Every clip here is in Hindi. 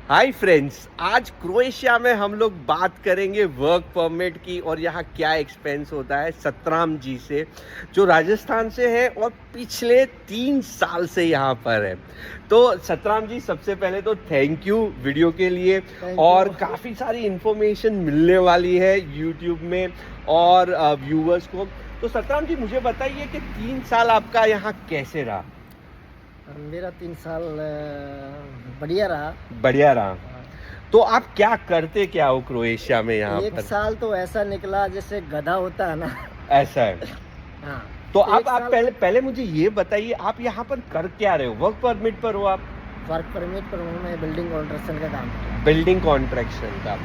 हाय फ्रेंड्स, आज क्रोएशिया में हम लोग बात करेंगे वर्क परमिट की और यहाँ क्या एक्सपेंस होता है सतराम जी से, जो राजस्थान से है और पिछले 3 साल से यहाँ पर है। तो सतराम जी, सबसे पहले तो थैंक यू वीडियो के लिए। थैंक और यू। काफ़ी सारी इन्फॉर्मेशन मिलने वाली है यूट्यूब में और व्यूअर्स को। तो सतराम जी, मुझे बताइए कि 3 साल आपका यहाँ कैसे रहा? मेरा 3 साल बढ़िया रहा। बढ़िया रहा। हाँ। तो आप क्या करते क्या हो क्रोएशिया में यहाँ एक पर? साल तो ऐसा निकला जैसे गधा होता है ना। ऐसा है। हाँ। तो एक आप साल पहले पहले मुझे ये बताइए, आप यहाँ पर कर क्या रहे हो? वर्क परमिट पर हो आप? वर्क परमिट पर हूँ, मैं बिल्डिंग कॉन्स्ट्रक्शन का काम कर रहा हूँ। बिल्डिंग कॉन्ट्रैक्शन का।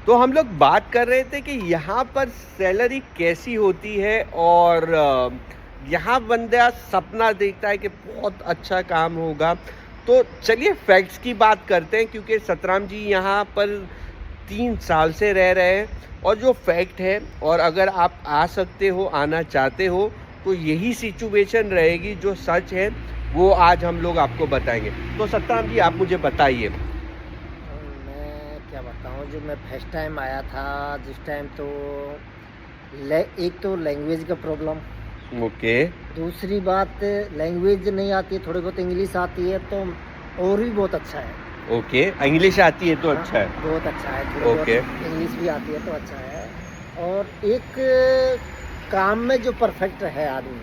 तो हम लोग बात कर रहे थे कि यहाँ पर सैलरी कैसी होती है और यहाँ बंदा सपना देखता है कि बहुत अच्छा काम होगा। तो चलिए फैक्ट्स की बात करते हैं, क्योंकि सतराम जी यहाँ पर 3 साल से रह रहे हैं। और जो फैक्ट है, और अगर आप आ सकते हो, आना चाहते हो, तो यही सिचुएशन रहेगी। जो सच है वो आज हम लोग आपको बताएंगे। तो सतराम जी, आप मुझे बताइए। मैं क्या बताऊँ, जो मैं फर्स्ट टाइम आया था जिस टाइम, तो एक तो लैंग्वेज का प्रॉब्लम। ओके। दूसरी बात, लैंग्वेज नहीं आती है, थोड़ी बहुत इंग्लिश आती है तो और भी बहुत अच्छा है। ओके, इंग्लिश आती है तो हाँ, अच्छा है। बहुत अच्छा है। थोड़ी ओके। बहुत इंग्लिश भी आती है तो अच्छा है। और एक काम में जो परफेक्ट है आदमी,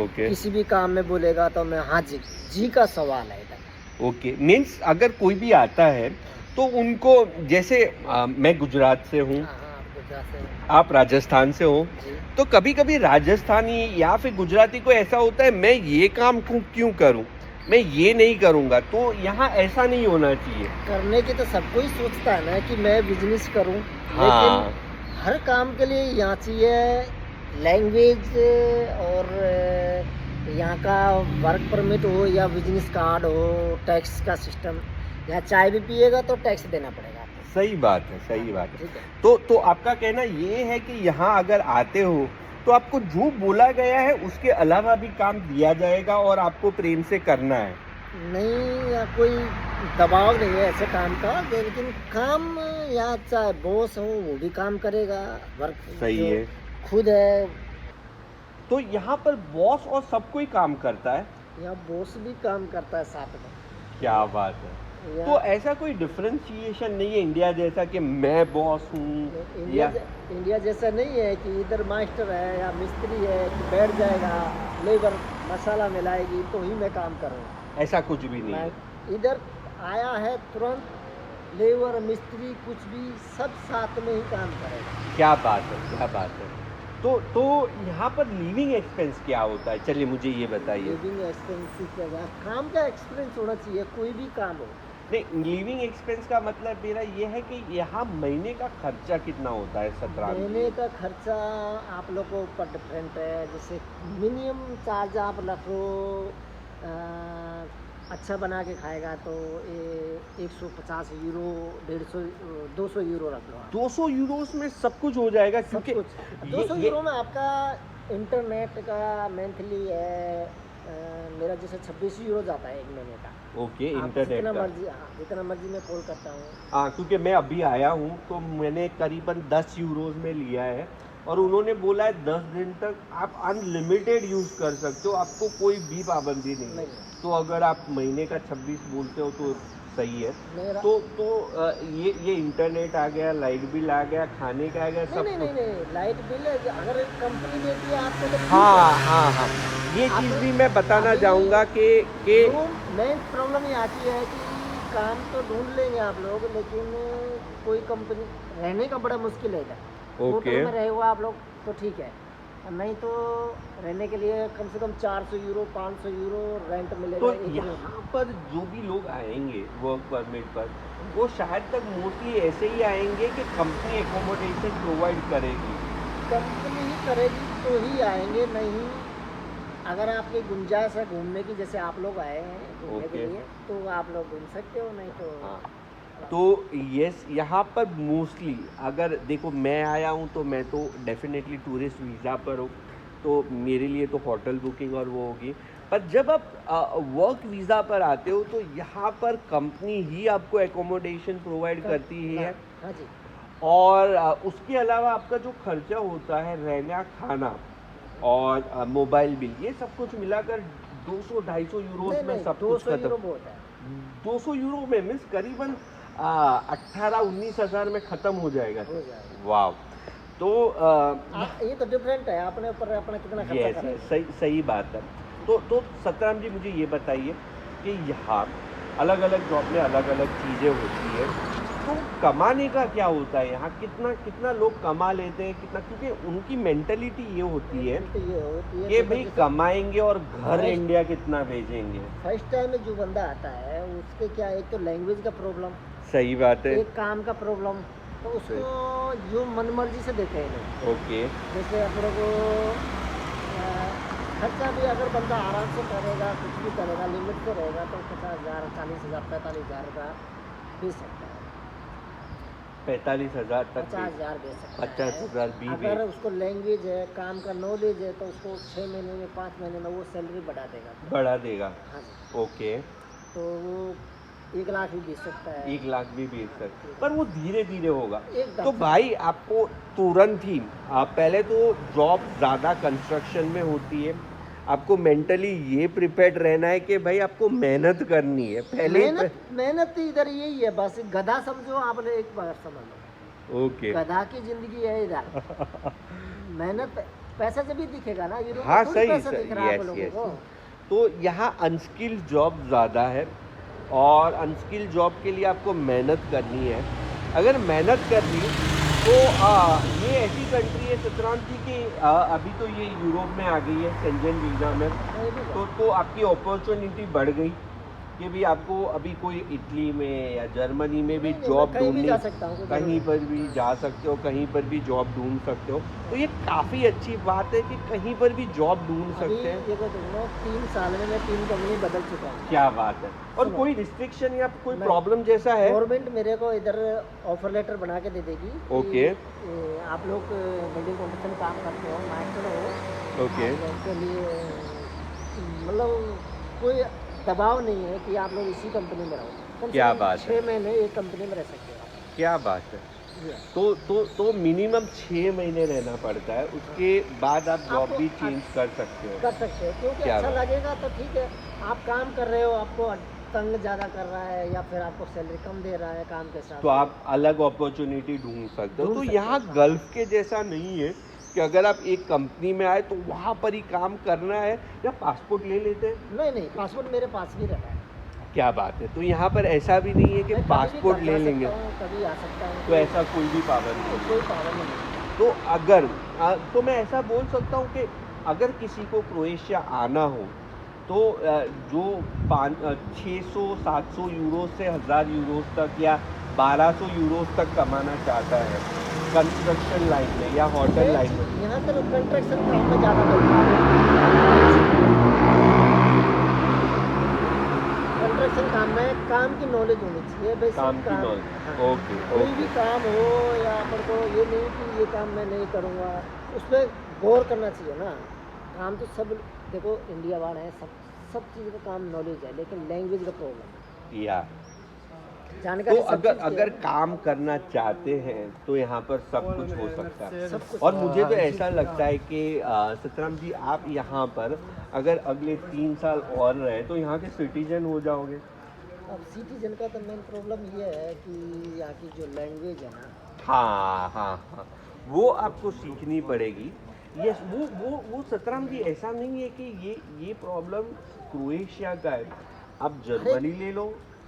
ओके। किसी भी काम में बोलेगा तो मैं हाँ जी, जी का सवाल है इधर। ओके, मीन्स अगर कोई भी आता है तो उनको, जैसे मैं गुजरात से हूँ, हाँ हाँ, आप गुजरात से हैं। आप राजस्थान से हो। जी। तो कभी कभी राजस्थानी या फिर गुजराती को ऐसा होता है, मैं ये काम क्यों करूँ, मैं ये नहीं करूँगा। तो यहाँ ऐसा नहीं होना चाहिए। करने की तो सबको ही सोचता है ना कि मैं बिजनेस करूं, लेकिन हाँ, हर काम के लिए यहाँ चाहिए लैंग्वेज। और यहाँ का वर्क परमिट हो या बिजनेस कार्ड हो, टैक्स का सिस्टम। यहाँ चाय भी पिएगा तो टैक्स देना पड़ेगा आपको। सही बात है, हाँ, सही बात है। ठीक है। तो आपका कहना ये है कि यहाँ अगर आते हो तो आपको जो बोला गया है उसके अलावा भी काम दिया जाएगा और आपको प्रेम से करना है। नहीं, यहाँ कोई दबाव नहीं है ऐसे काम का, लेकिन काम यहाँ चाहे बॉस हो वो भी काम करेगा। वर्क सही जो है। खुद है, तो यहाँ पर बॉस और सब कोई काम करता है। यहाँ बॉस भी काम करता है साथ में। क्या बात है। तो यहाँ ऐसा कोई डिफरेंशिएशन नहीं है इंडिया जैसा कि मैं बॉस हूँ इंडिया या? इंडिया जैसा नहीं है कि इधर मास्टर है या मिस्त्री है कि बैठ जाएगा, लेबर मसाला मिलाएगी तो ही मैं काम करूँ। ऐसा कुछ भी नहीं मैं है। इधर आया है तुरंत, लेबर मिस्त्री कुछ भी सब साथ में ही काम करेगा। क्या बात है, क्या बात है। तो यहाँ पर लिविंग एक्सपेंस क्या होता है, चलिए मुझे ये बताइए। लिविंग एक्सपेंसिव क्या, काम का एक्सपीरियंस होना चाहिए, कोई भी काम हो। नहीं, लिविंग एक्सपेंस का मतलब मेरा ये है कि यहाँ महीने का खर्चा कितना होता है सतराम महीने जी? का खर्चा आप लोगों के ऊपर डिफरेंट है। जैसे मिनिमम चार्ज आप रखो, अच्छा बना के खाएगा तो 150 यूरो, 150, 200 यूरो रख लो आप। 200 यूरोस में सब कुछ हो जाएगा, सब क्योंकि कुछ 200 यूरो में आपका इंटरनेट का मंथली है। मेरा जैसे 26 यूरो जाता है एक महीने का। ओके, आप इंटरनेट जितना का। मर्जी, हाँ जितना मर्जी मैं कॉल करता हूँ। हाँ, क्योंकि मैं अभी आया हूँ तो मैंने करीबन 10 यूरोज में लिया है और उन्होंने बोला है 10 दिन तक आप अनलिमिटेड यूज़ कर सकते हो, आपको कोई भी पाबंदी नहीं है। नहीं, तो अगर आप महीने का 26 बोलते हो तो सही है। मेरा तो ये इंटरनेट आ गया, लाइट बिल आ गया, खाने का आ गया, नहीं सब नहीं कुछ। नहीं नहीं, लाइट बिल अगर कंपनी देती है आपको तो ठीक हाँ है। हाँ हाँ, ये आप चीज़ भी मैं बताना अभी चाहूँगा कि रूम मेन प्रॉब्लम ये आती है कि काम तो ढूंढ लेंगे आप लोग, लेकिन कोई कंपनी रहने का बड़ा मुश्किल है इधर। ओके। होटल में रहे हुआ आप लोग तो ठीक है, नहीं तो रहने के लिए कम से कम 400 यूरो 500 यूरो रेंट मिलेगा तो एक रूम। यहाँ पर जो भी लोग आएंगे वर्क परमिट पर, वो शायद तक मोस्टली ऐसे ही आएंगे कि कंपनी एकोमोडेशन प्रोवाइड करेगी। कंपनी ही करेगी तो ही आएंगे, नहीं अगर आपकी गुंजाइश है घूमने की, जैसे आप लोग आए हैं घूमने के ओके। लिए तो आप लोग घूम सकते हो, नहीं तो हाँ, तो यस, यहाँ पर मोस्टली अगर देखो, मैं आया हूँ तो मैं तो डेफिनेटली टूरिस्ट वीज़ा पर हूँ, तो मेरे लिए तो होटल बुकिंग और वो होगी। पर जब आप वर्क वीज़ा पर आते हो तो यहाँ पर कंपनी ही आपको एकोमोडेशन प्रोवाइड करती है हाँ जी। और उसके अलावा आपका जो खर्चा होता है रहना खाना और मोबाइल बिल ये सब कुछ मिलाकर 200-250 यूरोस नहीं में नहीं, सब दो कुछ सौ खत्म। यूरो बहुत है, 200 यूरो में मीन्स करीबन 18-19 हज़ार में ख़त्म हो जाएगा। हो जाएगा। वाह। तो ये तो डिफरेंट है, अपने ऊपर अपना कितना खर्चा यस करेगा। सही सही बात है। तो सतराम जी मुझे ये बताइए कि यहाँ अलग अलग जॉब में अलग अलग चीज़ें होती है, तो कमाने का क्या होता है यहाँ, कितना कितना लोग कमा लेते हैं कितना, क्योंकि उनकी मेंटलिटी ये होती है तो ये होती है कि देखो, भाई जैसे कमाएंगे और घर फर्स्ट इंडिया कितना भेजेंगे। फर्स्ट टाइम में जो बंदा आता है उसके क्या, एक तो लैंग्वेज का प्रॉब्लम, सही बात है। एक काम का प्रॉब्लम, तो उसको जो मन मर्जी से देते हैं लोग। ओके जैसे अपने को खर्चा भी अगर बंदा आराम से करेगा, कुछ भी करेगा, लिमिट पे रहेगा, तो 50,000 40,000 45,000 का दे सकता है, 45,000 तक 50,000 दे सकता है। 50,000 भी अगर उसको लैंग्वेज है, काम का नॉलेज है, तो उसको 6 महीने में 5 महीने में वो सैलरी बढ़ा देगा। बढ़ा देगा। हाँ जी। ओके तो वो 1 लाख भी बेच सकता है। 1 लाख भी बेच सकते, पर वो धीरे धीरे होगा। एकदम तो से। भाई आपको तुरंत ही पहले तो जॉब ज़्यादा कंस्ट्रक्शन में होती है, आपको मेंटली ये प्रिपेयर्ड रहना है कि भाई आपको मेहनत करनी है पहले ही मेहनत इधर यही है, बस गधा समझो, आपने एक बार समझ लो, ओके गधा की जिंदगी है इधर। मेहनत पैसा से भी दिखेगा ना, यूरोप हाँ में थोड़ी सही पैसा दिख रहा है आप यस लोगों यस। को। तो यहाँ अनस्किल्ड जॉब ज़्यादा है और अनस्किल्ड जॉब के लिए आपको मेहनत करनी है। अगर मेहनत कर ली तो ये ऐसी कंट्री है सतराम जी की, अभी तो ये यूरोप में आ गई है शेंजन वीज़ा में, नहीं भी तो आपकी अपॉर्चुनिटी बढ़ गई कि भी आपको अभी कोई इटली में या जर्मनी में भी नहीं, जॉब मैं कहीं भी ढूंढनी, जा सकता हूँ, कोई कहीं जरूरत पर भी जा सकते हो, कहीं पर भी जॉब ढूंढ सकते हो। तो ये काफ़ी अच्छी बात है कि कहीं पर भी जॉब ढूंढ अभी सकते हैं। ये देखो 3 साल में मैं 3 कंपनी बदल चुका हूँ। क्या बात है। और सुनो, कोई रिस्ट्रिक्शन या कोई मैं- प्रॉब्लम जैसा है? गवर्नमेंट मेरे को इधर ऑफर लेटर बना के दे देगी कि, ओके। आप लोग बिल्डिंग कंस्ट्रक्शन काम करते हो, मास्टर हो, ओके आप लोग के लिए मतलब कोई दबाव नहीं है कि आप लोग इसी कंपनी में रहो। कम से क्या कम बात है। 6 महीने एक कंपनी में रह सकते हो आप। क्या बात है। ये। तो मिनिमम 6 महीने रहना पड़ता है, उसके बाद आप जॉब आपको भी चेंज कर सकते हो। कर सकते हो, क्योंकि क्या अच्छा बात। लगेगा तो ठीक है। आप काम कर रहे हो, आपको तंग ज़्यादा कर रहा है या फिर आपको सैलरी कम दे रहा है काम के साथ, तो आप अलग अपॉर्चुनिटी ढूंढ सकते हो। ढूंढ तो सकते यहाँ हो। गल्फ के जैसा नहीं है कि अगर आप एक कंपनी में आए तो वहाँ पर ही काम करना है, या पासपोर्ट ले लेते हैं। नहीं पासपोर्ट मेरे पास भी रहता है। क्या बात है। तो यहाँ पर ऐसा भी नहीं है कि मैं कभी भी पासपोर्ट घर ले जा लेंगे, सकता हूँ, कभी आ सकता हूँ, तो ऐसा कोई भी पाबंदी नहीं। कोई पाबंदी नहीं। तो अगर तो मैं ऐसा बोल सकता हूँ कि अगर किसी को क्रोएशिया आना हो तो जो 600-700 यूरो से 1000 यूरोस तक या 1200 यूरोस तक कमाना चाहता है कंस्ट्रक्शन लाइन में या होटल लाइन में, यहाँ पर कंस्ट्रक्शन काम में ज़्यादा मिलता है। कंस्ट्रक्शन काम में काम की नॉलेज होनी चाहिए, बेसिक काम की काम। knowledge, हाँ। ओके, कोई ओके। भी काम हो या पर को ये नहीं कि ये काम मैं नहीं करूँगा, उस पर गौर करना चाहिए ना। काम तो सब देखो इंडिया वाले हैं, सब चीज़ का काम नॉलेज है, लेकिन लैंग्वेज का प्रॉब्लम है। या जानकारी तो सब अगर चीज़ की अगर है। काम करना चाहते हैं तो यहाँ पर सब कुछ हो सकता है। सब कुछ। और मुझे तो ऐसा लगता है कि सतराम जी आप यहाँ पर अगर अगले 3 साल और रहे तो यहाँ के सिटीजन हो जाओगे। अब सिटीजन का तो मेन प्रॉब्लम ये है कि यहाँ की जो लैंग्वेज है ना, हाँ, वो आपको सीखनी पड़ेगी। यस, वो सतराम जी ऐसा नहीं है कि ये प्रॉब्लम क्रोएशिया का है। आप जर्मनी ले लो,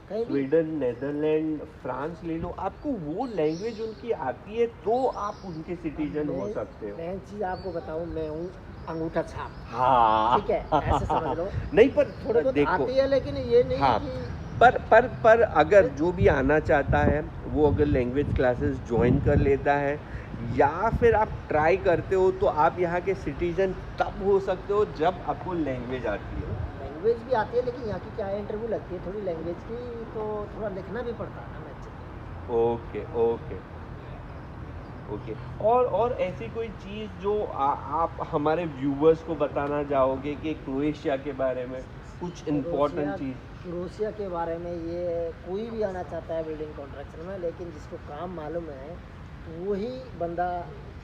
कहीं भी स्वीडन, नेदरलैंड, फ्रांस ले लो, आपको वो लैंग्वेज उनकी आती है तो आप उनके सिटीजन हो सकते हो। मैं चीज़ आपको बताऊँ, मैं हूँ अंगूठा छाप। हाँ ठीक है, ऐसे समझ लो। नहीं पर थोड़े बहुत देखो, आती है, लेकिन ये नहीं हाँ, कि पर अगर जो भी आना चाहता है वो अगर लैंग्वेज क्लासेस ज्वाइन कर लेता है या फिर आप ट्राई करते हो तो आप यहाँ के सिटीजन तब हो सकते हो जब आपको लैंग्वेज आती है। लैंग्वेज भी आती है, लेकिन यहाँ की क्या है, इंटरव्यू लगती है थोड़ी लैंग्वेज की, तो थोड़ा लिखना भी पड़ता है ना अच्छे से। Okay okay. ओके। और ऐसी कोई चीज़ जो आप हमारे व्यूवर्स को बताना चाहोगे कि क्रोएशिया के बारे में कुछ इम्पोर्टेंट क्रोएशिया चीज़? क्रोएशिया के बारे में ये कोई भी आना चाहता है बिल्डिंग कॉन्ट्रैक्शन में, लेकिन जिसको काम मालूम है वही बंदा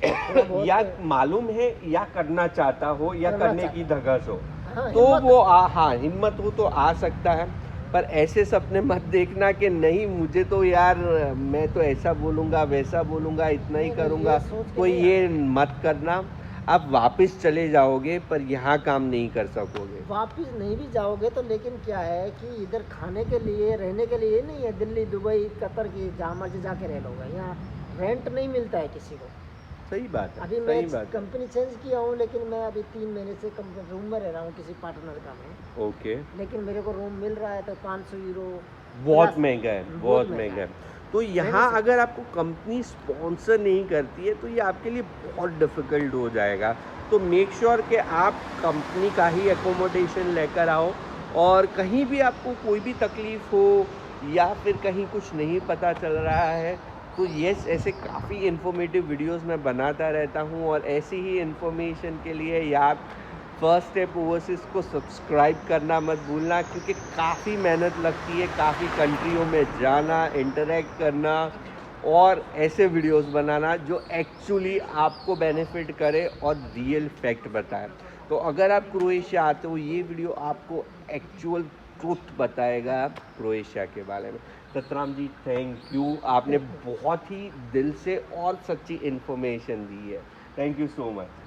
थोड़ा बहुत या मालूम है या करना चाहता हो या करना करने की चाहता धगस हो, हाँ, तो हिम्मत वो हाँ हिम्मत हो तो आ सकता है। पर ऐसे सपने मत देखना कि नहीं मुझे तो यार मैं तो ऐसा बोलूँगा वैसा बोलूँगा इतना ही नहीं, नहीं, करूँगा, ये सोच के कोई नहीं ये मत करना। आप वापस चले जाओगे पर यहाँ काम नहीं कर सकोगे। वापिस नहीं भी जाओगे तो, लेकिन क्या है कि इधर खाने के लिए रहने के लिए नहीं है, दिल्ली दुबई कतर की जहाँ मर्जी जाके रह लोगे, यहाँ रेंट नहीं मिलता है किसी को। सही बात है, अभी सही मैं बात है। कंपनी चेंज किया हूँ, लेकिन मैं अभी 3 महीने से रूम में रह रहा हूँ किसी पार्टनर का में, ओके। लेकिन मेरे को रूम मिल रहा है तो 500 यूरो बहुत प्लस। महंगा है, बहुत बहुत महंगा महंगा है। है। तो यहाँ नहीं अगर आपको कंपनी स्पॉन्सर नहीं करती है तो ये आपके लिए बहुत डिफ़िकल्ट हो जाएगा। तो मेक श्योर कि आप कंपनी का ही एकोमोडेशन लेकर आओ, और कहीं भी आपको कोई भी तकलीफ़ हो या फिर कहीं कुछ नहीं पता चल रहा है तो यस, ऐसे काफ़ी इन्फॉर्मेटिव वीडियोस मैं बनाता रहता हूँ। और ऐसी ही इन्फॉर्मेशन के लिए यार फर्स्ट स्टेप ओवरसीज़ को सब्सक्राइब करना मत भूलना, क्योंकि काफ़ी मेहनत लगती है काफ़ी कंट्रियों में जाना, इंटरेक्ट करना और ऐसे वीडियोस बनाना जो एक्चुअली आपको बेनिफिट करे और रियल फैक्ट बताए। तो अगर आप क्रोएशिया आते हो ये वीडियो आपको एक्चुअल ट्रुथ बताएगा क्रोएशिया के बारे में। सतराम जी थैंक यू, आपने बहुत ही दिल से और सच्ची इन्फॉर्मेशन दी है। Thank you so much.